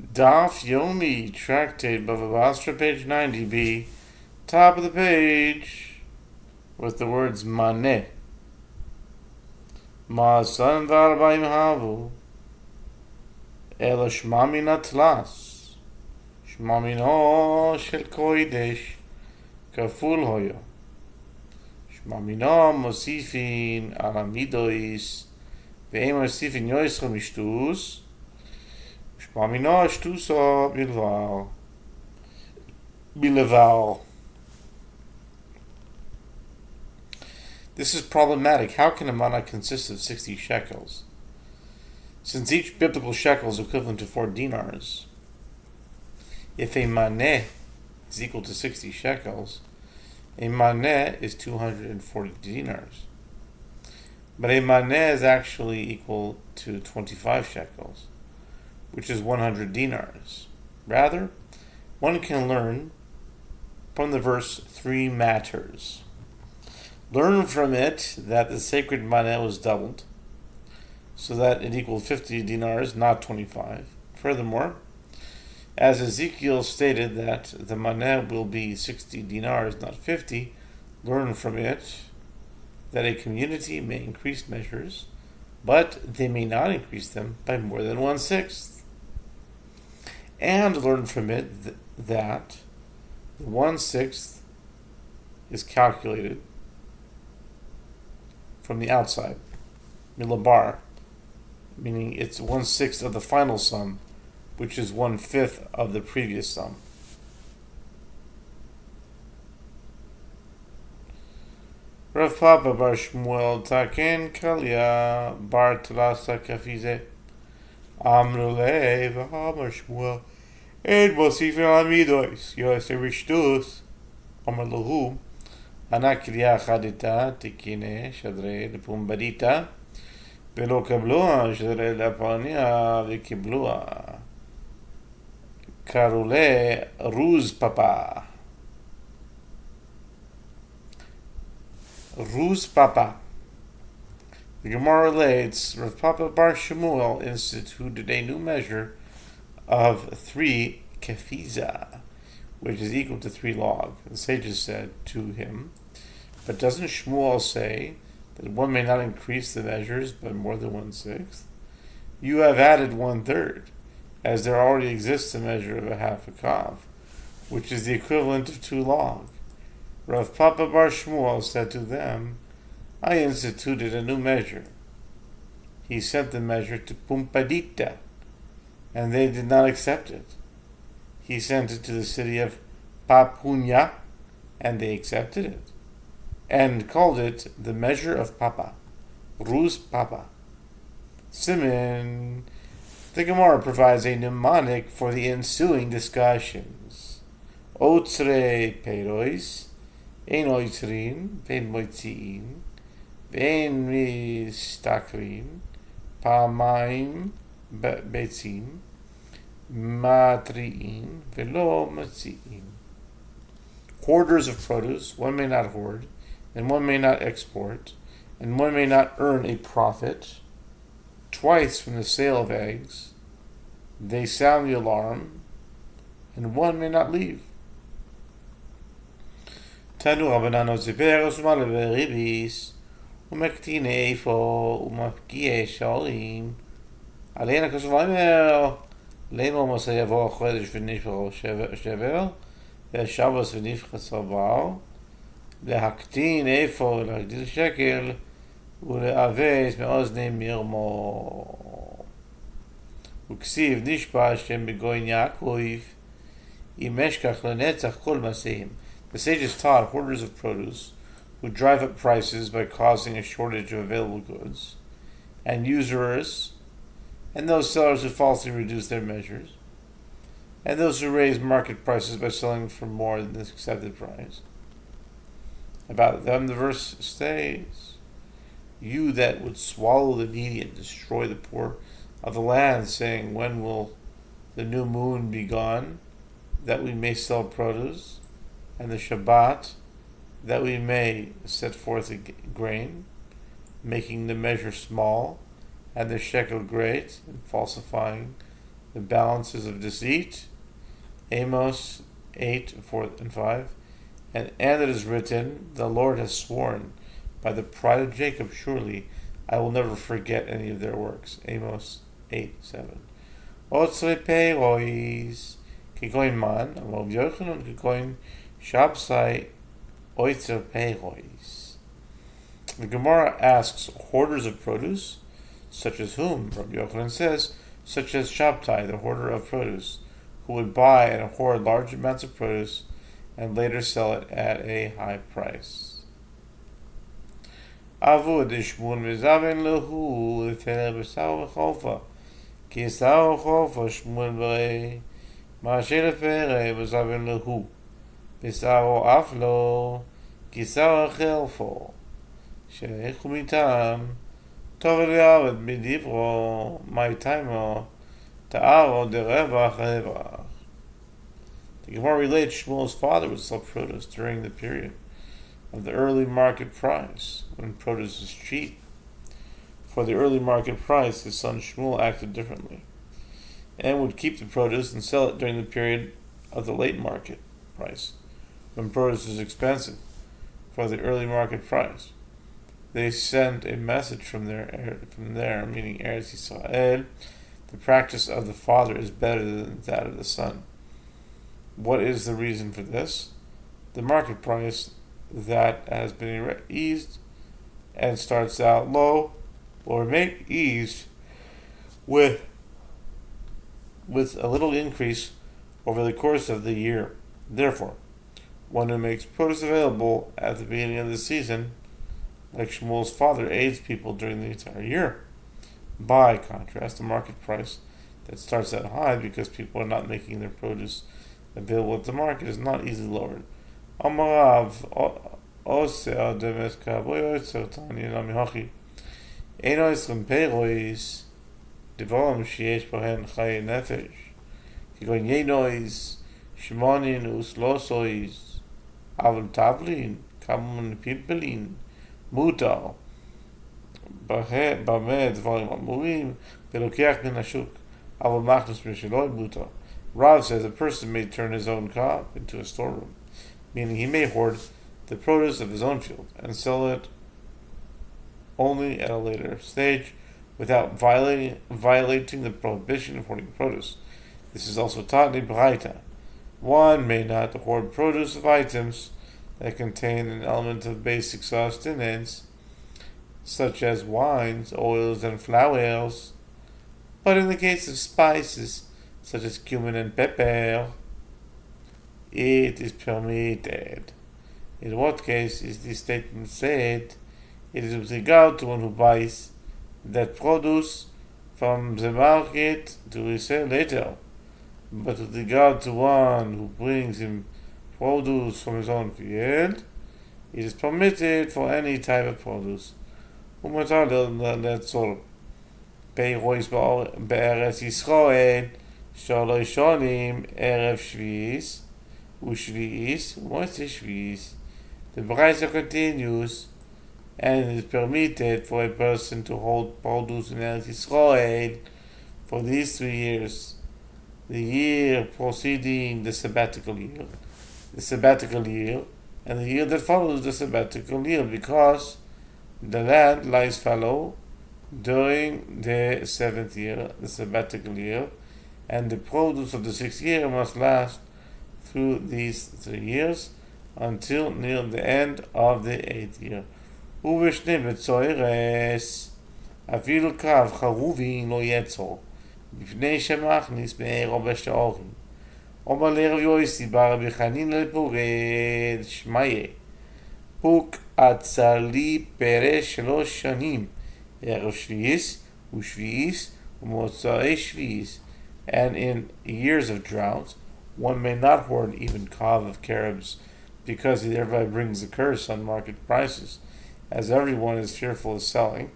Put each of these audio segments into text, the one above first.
Daf Yomi, tractate Bava, Batra, page 90b, top of the page, with the words Maneh. Ma'asan v'arbaim havu, ela shmamina tlas, shmamino shel koidesh, kaful hoyo. Shmamino mosifin aramidois, ve'em mosifin yoischa mishtus, shmamino shtuso bileval. This is problematic. How can a mana consist of 60 shekels? Since each biblical shekel is equivalent to 4 dinars, if a maneh is equal to 60 shekels, a maneh is 240 dinars. But a maneh is actually equal to 25 shekels, which is 100 dinars. Rather, one can learn from the verse 3 matters. Learn from it that the sacred maneh was doubled, so that it equaled 50 dinars, not 25. Furthermore, as Ezekiel stated that the maneh will be 60 dinars, not 50, learn from it that a community may increase measures, but they may not increase them by more than 1/6. And learn from it that the 1/6 is calculated from the outside, milabar, meaning it's 1/6 of the final sum, which is 1/5 of the previous sum. Rav Papa bar Shmuel taken kalia bar tlasa kafize amrule v'hamar Shmuel ed mosifin amidois yosef rishtus amar lahu Anakriya chadita tikine shadre lepumbadita velo kablua shadre lapania v'kiblua karule ruz papa. Ruz papa. The Gemara relates, Rav Papa bar Shmuel instituted a new measure of 3 kefiza, which is equal to 3 log. The sages said to him, but doesn't Shmuel say that one may not increase the measures by more than 1/6? You have added 1/3, as there already exists a measure of a half a kav, which is the equivalent of 2 log. Rav Papa bar Shmuel said to them, I instituted a new measure. He sent the measure to Pumpadita, and they did not accept it. He sent it to the city of Papunya, and they accepted it, and called it the measure of Papa, Ruz Papa. Siman, the Gemara provides a mnemonic for the ensuing discussions. Otre Perois, Ein Oitrin, Vein Moitziin, Vein Mistakrin, Pamaim Betzin, Matriin, Velo Matziin. Hoarders of produce, one may not hoard, and one may not export, and one may not earn a profit. Twice from the sale of eggs, they sound the alarm, and one may not leave. Tanu Rabbanan Oziperos Malaveribis, Umektine Efo, Umapkie Shalim, Alena Kosvaimer, Leno Masayavo Chodesh V'Nishparo Shever, Shabbos V'Nifchat Sabar, להקטין איפה ולהגדיל שקל ולהאבס מאוזני מרמו וכסיב נשפע שם בגוין יעקב אם אשכח לנצח כל מעשיהם. The sages taught hoarders of produce who drive up prices by causing a shortage of available goods, and usurers, and those sellers who falsely reduce their measures, and those who raise market prices by selling for more than the accepted price. About them the verse states, you that would swallow the needy and destroy the poor of the land, saying, when will the new moon be gone, that we may sell produce, and the Shabbat, that we may set forth a grain, making the measure small, and the shekel great, and falsifying the balances of deceit, Amos 8, 4 and 5, and it is written, the Lord has sworn, by the pride of Jacob, surely I will never forget any of their works. Amos 8, 7. Otzre peirois, kikoin man, amol yochanan kikoin shabsai oitzer peirois. The Gemara asks, hoarders of produce, such as whom? Rabbi Yochanan says, such as Shabtai, the hoarder of produce, who would buy and hoard large amounts of produce and later sell it at a high price. Avud ishmun v'zaven lehu l'tener b'sar v'chofa ki sar v'chofa shmun v'rei ma'asher l'perei v'zaven lehu b'sar v'aflo ki sar v'chelfo she'echu mitam tov v'yaved b'divro ma'itaymo ta'aro derevach revach. The Gemara relates Shmuel's father would sell produce during the period of the early market price, when produce is cheap. For the early market price, his son Shmuel acted differently, and would keep the produce and sell it during the period of the late market price, when produce is expensive. For the early market price, they sent a message from there, meaning Eretz Yisrael. The practice of the father is better than that of the son. What is the reason for this? The market price that has been eased and starts out low will remain eased with a little increase over the course of the year. Therefore, one who makes produce available at the beginning of the season, like Shmuel's father, aids people during the entire year. By contrast, the market price that starts out high because people are not making their produce available at the market is not easily lowered. Amarav oseh demes kaboy tani namihachi eno esrim peirois devarim sheyesh bohen chaye nefesh kigon yenois shmonin uslosois avol tavlin kamun pipelin mutar b'meh dvarim amurim belokeach min hashuk avol machnus misheloi mutar. Rav says a person may turn his own crop into a storeroom, meaning he may hoard the produce of his own field and sell it only at a later stage without violating the prohibition of hoarding produce. This is also taught in Braita. One may not hoard produce of items that contain an element of basic sustenance, such as wines, oils, and flours, but in the case of spices, such as cumin and pepper, it is permitted. In what case is this statement said? It is with regard to one who buys that produce from the market to resell later, but with regard to one who brings him produce from his own field, it is permitted for any type of produce. ומותר לאצול פיירויס בארץ ישראל שלוש שנים ערב שביעיס ושביעיס ומוצאי שביעיס. The Batra continues, and it is permitted for a person to hold produce in Eretz Yisrael for these 3 years: the year preceding the sabbatical year, and the year that follows the sabbatical year, because the land lies fallow during the 7th year, the sabbatical year, and the produce of the 6th year must last through these 3 years until near the end of the 8th year. ובשני בצוירס אפילו קו חרובי לא יצור בפני שמכניס בעירו בשעורים. אומר לרב יוסי בר רבי חנינא לפורד שמיה פוק עצר לי פרש 3 שנים ערב שביעיס ושביעיס ומוצאי שביעיס. And in years of drought one may not hoard even kav of carobs, because he thereby brings a curse on market prices, as everyone is fearful of selling,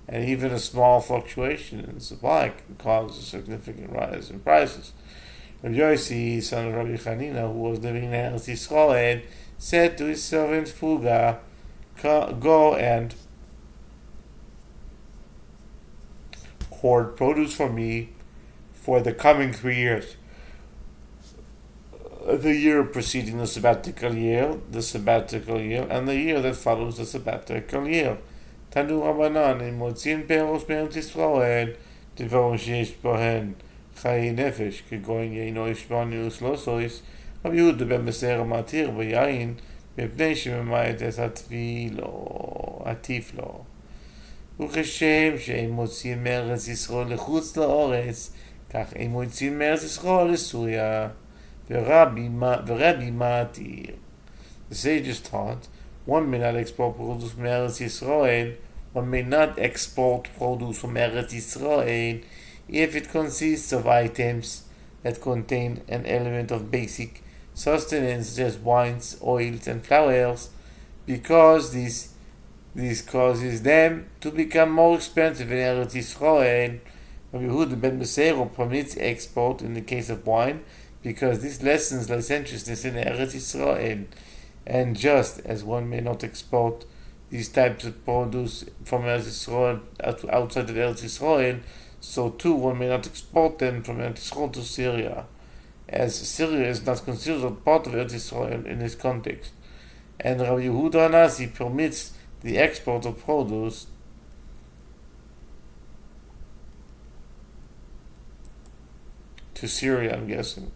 and even a small fluctuation in supply can cause a significant rise in prices. Rabbi Yossi, son of Rabbi Chanina, who was living in Eretz Yisrael, said to his servant Fuga, "Go and hoard produce for me for the coming 3 years. The year preceding the sabbatical year, and the year that follows the sabbatical year. Tanu Rabbanan, הם מוציאים פירוש מארץ ישראל, דברים שיש בהן חיי נפש, כגון יינו ישבנו ושלושויס, רבי יהודה בן בסר המתיר ביין, מפני שממעט את הטיף לו. וכשם שהם מוציאים מארץ ישראל לחוץ לאורץ, כך הם מוציאים מארץ ישראל לסוריה, ורבי מתיר. The sages taught, one may not export produce from Eretz Yisrael, one may not export produce from Eretz Yisrael if it consists of items that contain an element of basic sustenance such as wines, oils, and flowers, because this causes them to become more expensive in Eretz Yisrael. Rabbi Yehuda ben Beseiro permits export in the case of wine, because this lessens licentiousness in Eretz Yisrael. And just as one may not export these types of produce from Eretz Yisrael outside of Eretz Yisrael, so too one may not export them from Eretz Yisrael to Syria, as Syria is not considered part of Eretz Yisrael in this context. And Rabbi Yehuda Hanasi permits the export of produce to Syria, I'm guessing.